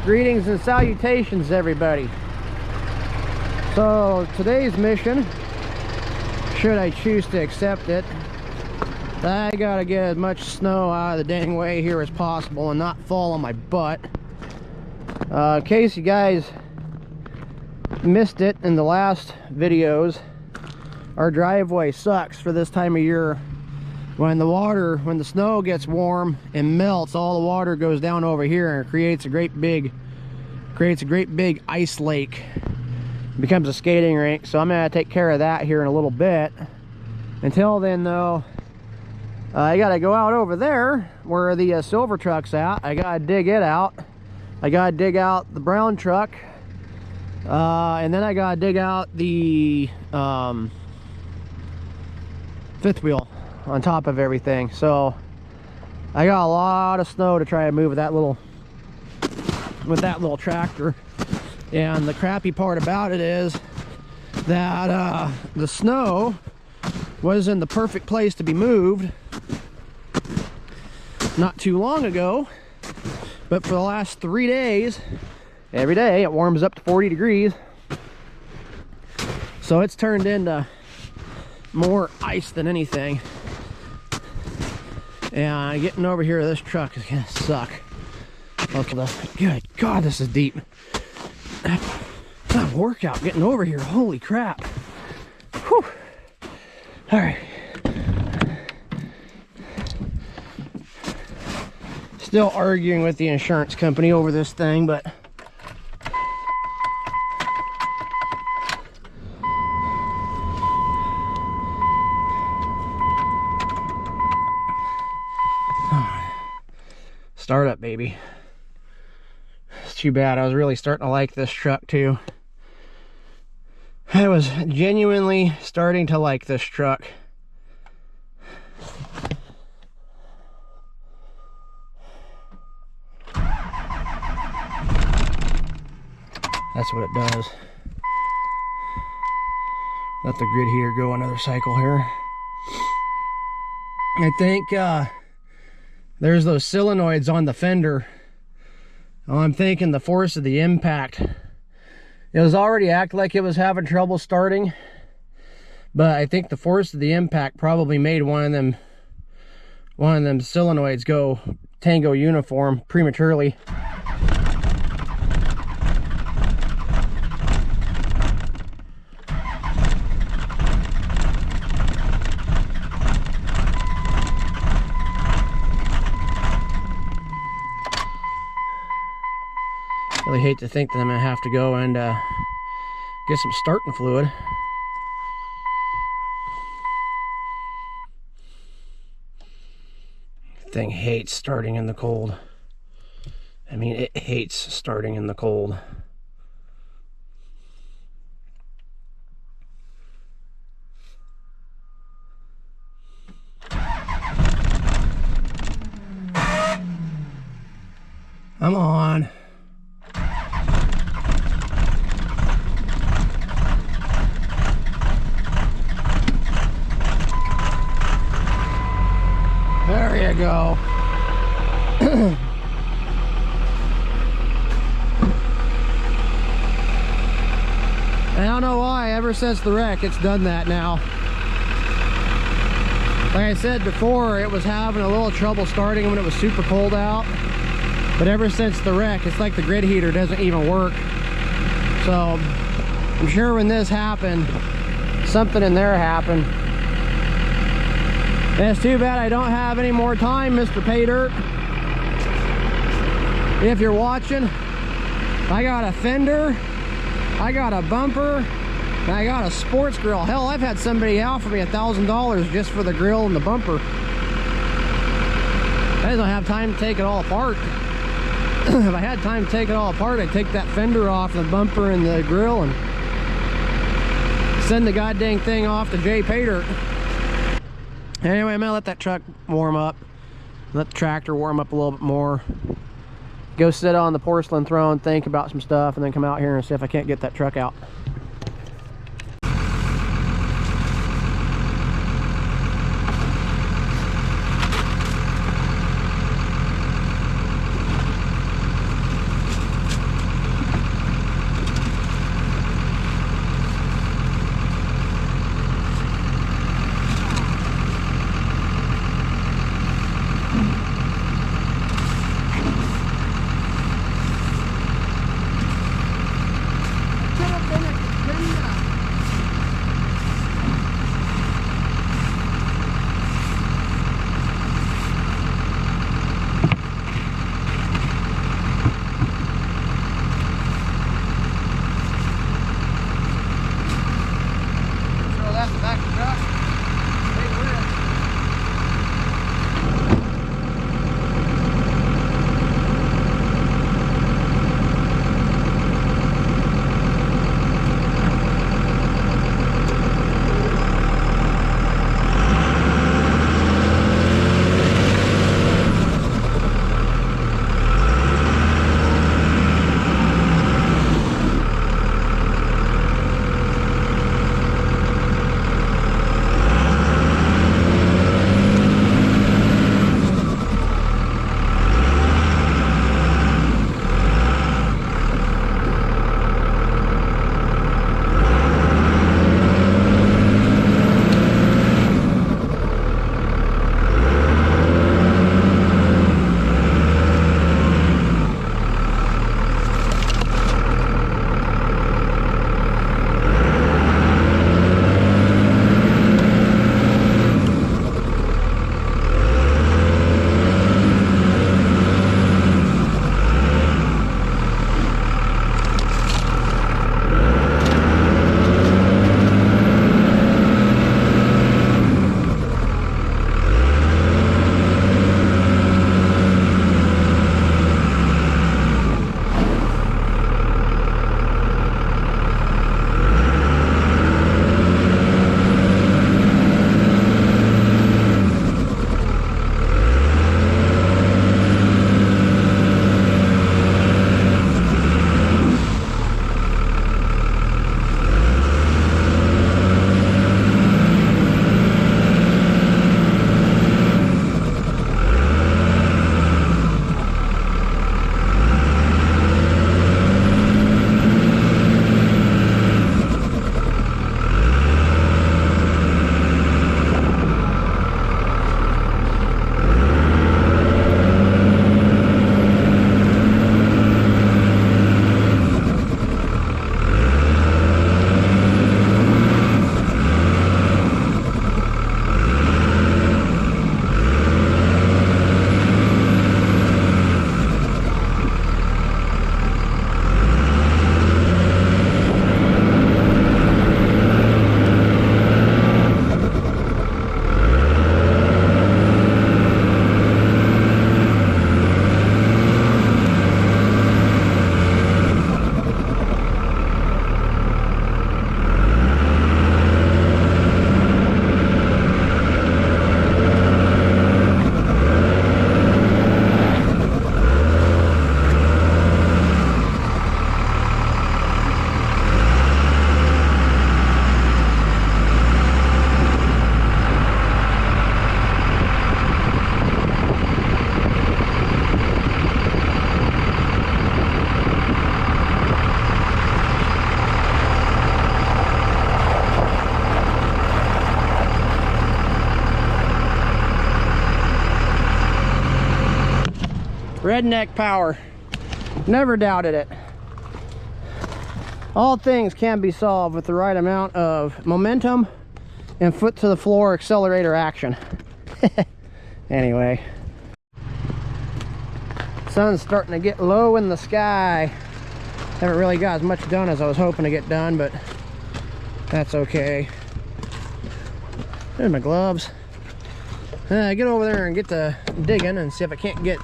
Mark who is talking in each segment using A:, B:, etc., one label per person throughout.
A: Greetings and salutations, everybody. So today's mission, should I choose to accept it, I gotta get as much snow out of the dang way here as possible and not fall on my butt. In case you guys missed it in the last videos, our driveway sucks for this time of year. When the snow gets warm and melts, all the water goes down over here and creates a great big ice lake. It becomes a skating rink. So I'm gonna take care of that here in a little bit. Until then though, I gotta go out over there where the silver truck's at. I gotta dig it out. I gotta dig out the brown truck, and then I gotta dig out the fifth wheel on top of everything. So I got a lot of snow to try to move with that little tractor. And the crappy part about it is that the snow was in the perfect place to be moved not too long ago, but for the last 3 days, every day it warms up to 40 degrees, so it's turned into more ice than anything. And getting over here to this truck is gonna suck. Okay, good God, this is deep. It's not a workout getting over here. Holy crap. Whew. All right. Still arguing with the insurance company over this thing, but start up, baby. It's too bad. I was really starting to like this truck too. I was genuinely starting to like this truck. That's what it does. Let the grid heater go another cycle here. I think there's those solenoids on the fender. Oh, I'm thinking the force of the impact. It was already acting like it was having trouble starting, but I think the force of the impact probably made one of them solenoids go tango uniform prematurely. Really hate to think that I'm gonna have to go and get some starting fluid. Thing hates starting in the cold. I mean, it hates starting in the cold. Come on. There you go. I don't know why, ever since the wreck, it's done that now. Like I said before, it was having a little trouble starting when it was super cold out. But ever since the wreck, it's like the grid heater doesn't even work. So I'm sure when this happened, something in there happened. And it's too bad I don't have any more time, Mr. Pay Dirt. If you're watching, I got a fender, I got a bumper, and I got a sports grill. Hell, I've had somebody offer me $1,000 just for the grill and the bumper. I just don't have time to take it all apart. If I had time to take it all apart, I'd take that fender off, the bumper and the grill, and send the goddamn thing off to J. Pay Dirt. Anyway, I'm gonna let that truck warm up. Let the tractor warm up a little bit more. Go sit on the porcelain throne, think about some stuff, and then come out here and see if I can't get that truck out. redneck power. Never doubted it. All things can be solved with the right amount of momentum and foot to the floor accelerator action. Anyway, sun's starting to get low in the sky. Haven't really got as much done as I was hoping to get done, but that's okay. There's my gloves. Get over there and get to digging and see if I can't get,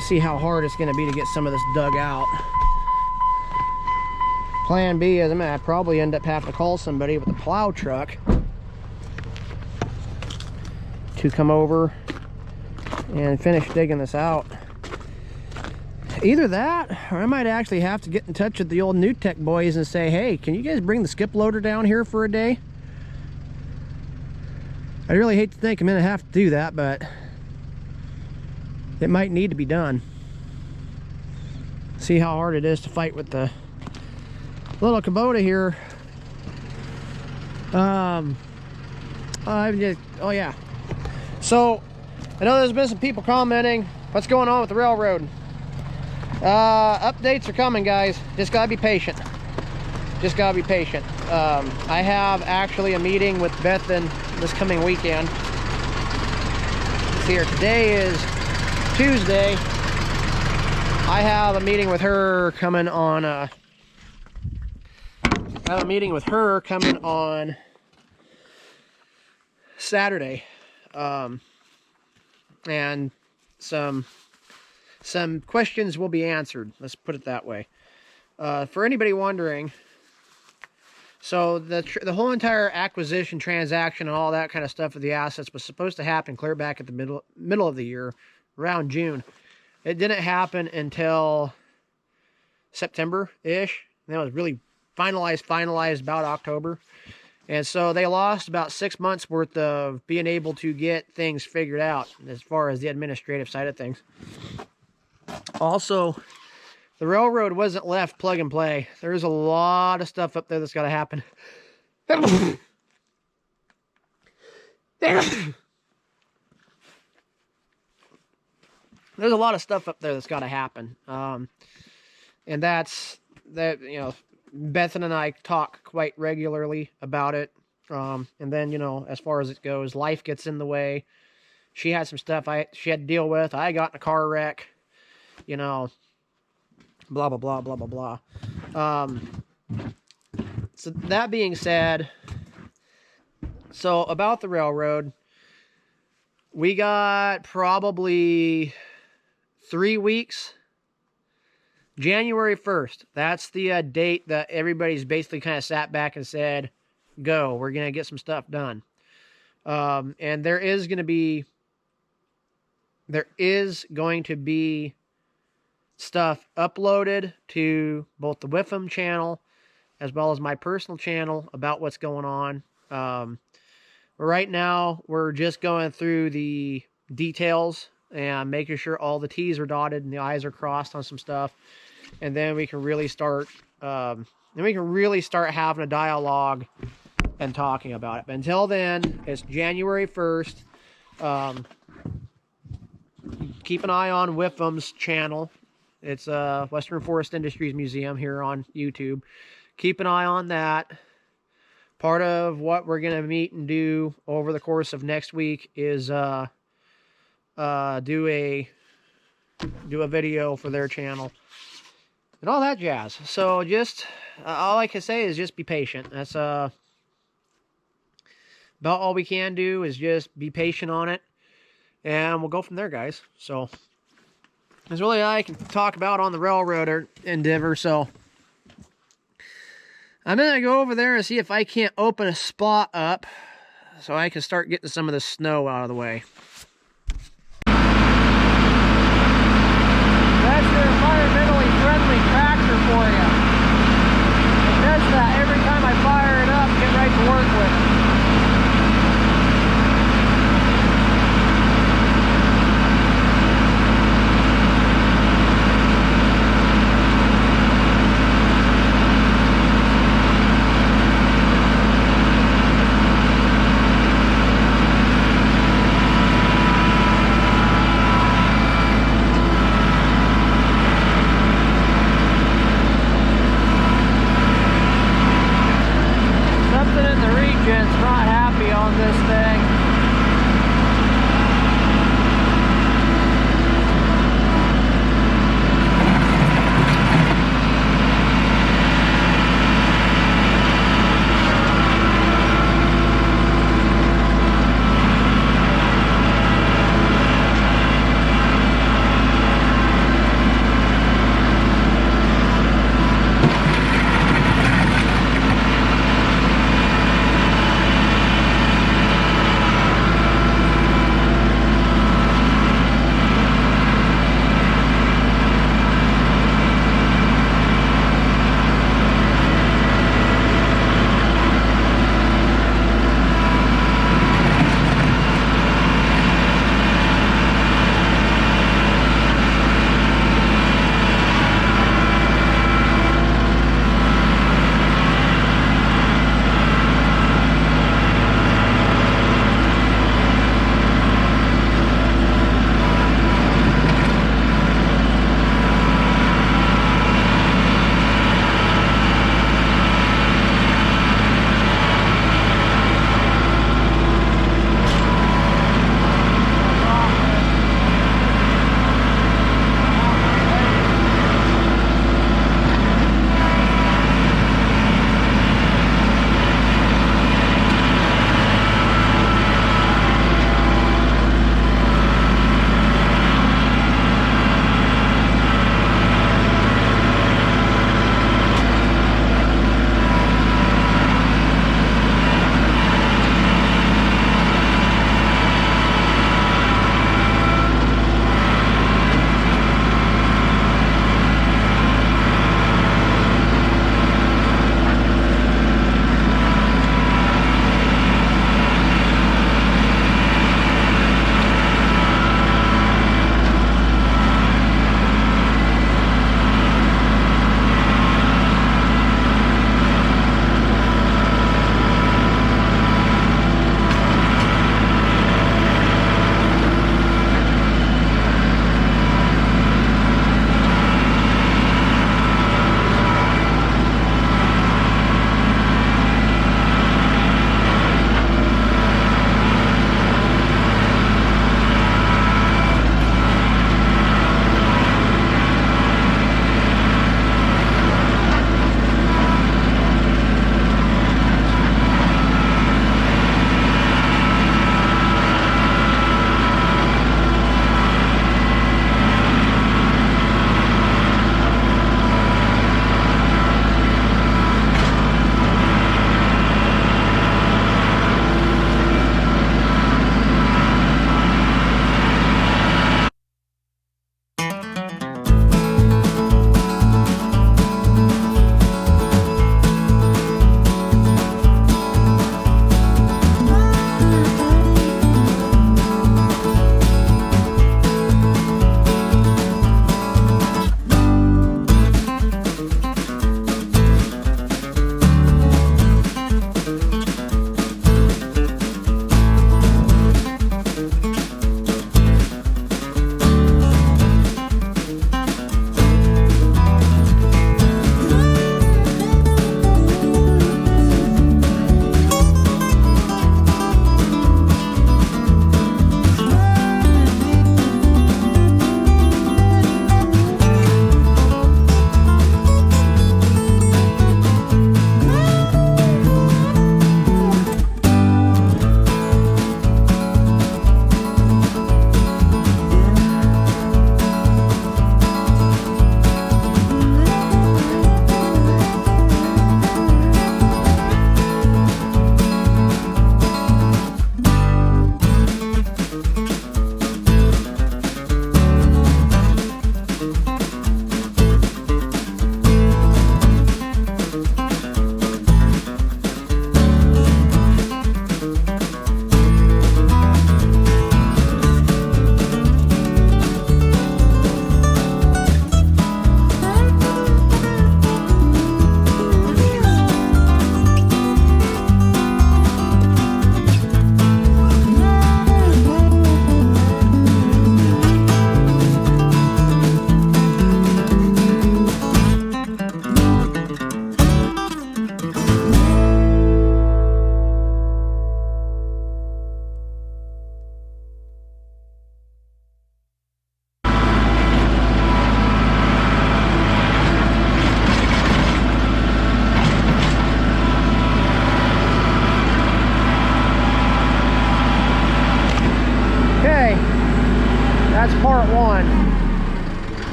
A: see how hard it's going to be to get some of this dug out. Plan B is I'd probably end up having to call somebody with a plow truck to come over and finish digging this out. Either that, or I might actually have to get in touch with the old New Tech boys and say, hey, can you guys bring the skip loader down here for a day? I really hate to think I'm gonna have to do that, but it might need to be done. See how hard it is to fight with the little Kubota here. Oh yeah. So I know there's been some people commenting what's going on with the railroad. Updates are coming, guys. Just gotta be patient. Just gotta be patient. I have actually a meeting with Bethan this coming weekend. Let's see here. Today is Tuesday. I have a meeting with her coming on. I have a meeting with her coming on Saturday, and some questions will be answered. Let's put it that way. For anybody wondering, so the whole entire acquisition transaction and all that kind of stuff of the assets was supposed to happen clear back at the middle of the year, around June. It didn't happen until September-ish. And that was really finalized about October. And so they lost about 6 months worth of being able to get things figured out as far as the administrative side of things. Also, the railroad wasn't left plug and play. There's a lot of stuff up there that's got to happen. There's a lot of stuff up there that's got to happen. And that's, you know, Bethan and I talk quite regularly about it. And then, you know, as far as it goes, life gets in the way. She had some stuff she had to deal with. I got in a car wreck, you know, blah, blah, blah, blah, blah, blah. So that being said, so about the railroad, we got probably 3 weeks. January 1st, that's the date that everybody's basically kind of sat back and said, go, we're going to get some stuff done. And there is going to be stuff uploaded to both the WIFM channel as well as my personal channel about what's going on. Right now, we're just going through the details and making sure all the T's are dotted and the I's are crossed on some stuff. And then we can really start having a dialogue and talking about it. But until then, it's January 1st. Keep an eye on WIFM's channel. It's Western Forest Industries Museum here on YouTube. Keep an eye on that. Part of what we're going to meet and do over the course of next week is do a video for their channel and all that jazz. So just all I can say is just be patient. That's about all we can do is just be patient on it, and we'll go from there, guys. So that's really all I can talk about on the railroad endeavor. So I'm gonna go over there and see if I can't open a spot up so I can start getting some of the snow out of the way. That's your environmentally friendly tractor for you. It does that every time I fire it up, get right to work with it.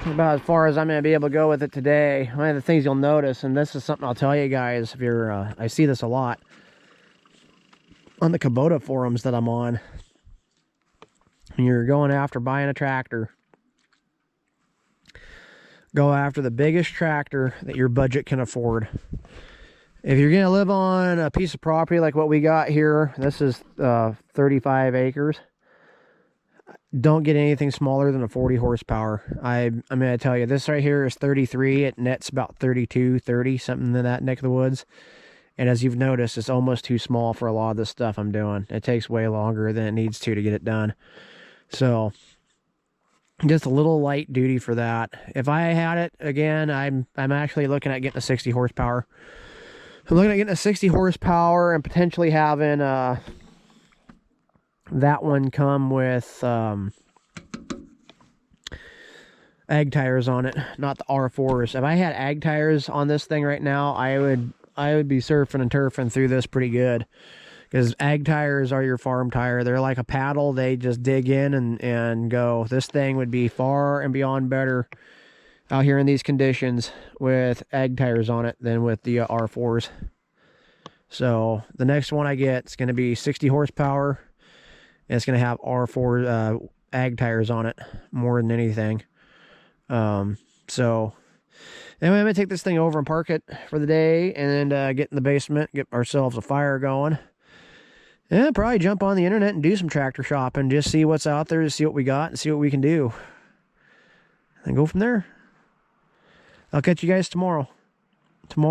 A: about as far as I'm going to be able to go with it today. One of the things you'll notice, and this is something I'll tell you guys, if you're, I see this a lot on the Kubota forums that I'm on. When you're going after buying a tractor, go after the biggest tractor that your budget can afford. If you're going to live on a piece of property like what we got here, this is 35 acres. Don't get anything smaller than a 40 horsepower. I'm going to tell you, this right here is 33. It nets about 32, 30, something in that neck of the woods. And as you've noticed, it's almost too small for a lot of this stuff I'm doing. It takes way longer than it needs to get it done. So, just a little light duty for that. If I had it again, I'm actually looking at getting a 60 horsepower. I'm looking at getting a 60 horsepower and potentially having that one come with ag tires on it, not the R4s. If I had ag tires on this thing right now, I would be surfing and turfing through this pretty good. Because ag tires are your farm tire. They're like a paddle. They just dig in and go. This thing would be far and beyond better out here in these conditions with ag tires on it than with the R4s. So the next one I get is going to be 60 horsepower. And it's going to have R4 ag tires on it more than anything. So anyway, I'm going to take this thing over and park it for the day and get in the basement, get ourselves a fire going. And probably jump on the internet and do some tractor shopping. Just see what's out there, see what we got, and see what we can do. And go from there. I'll catch you guys tomorrow.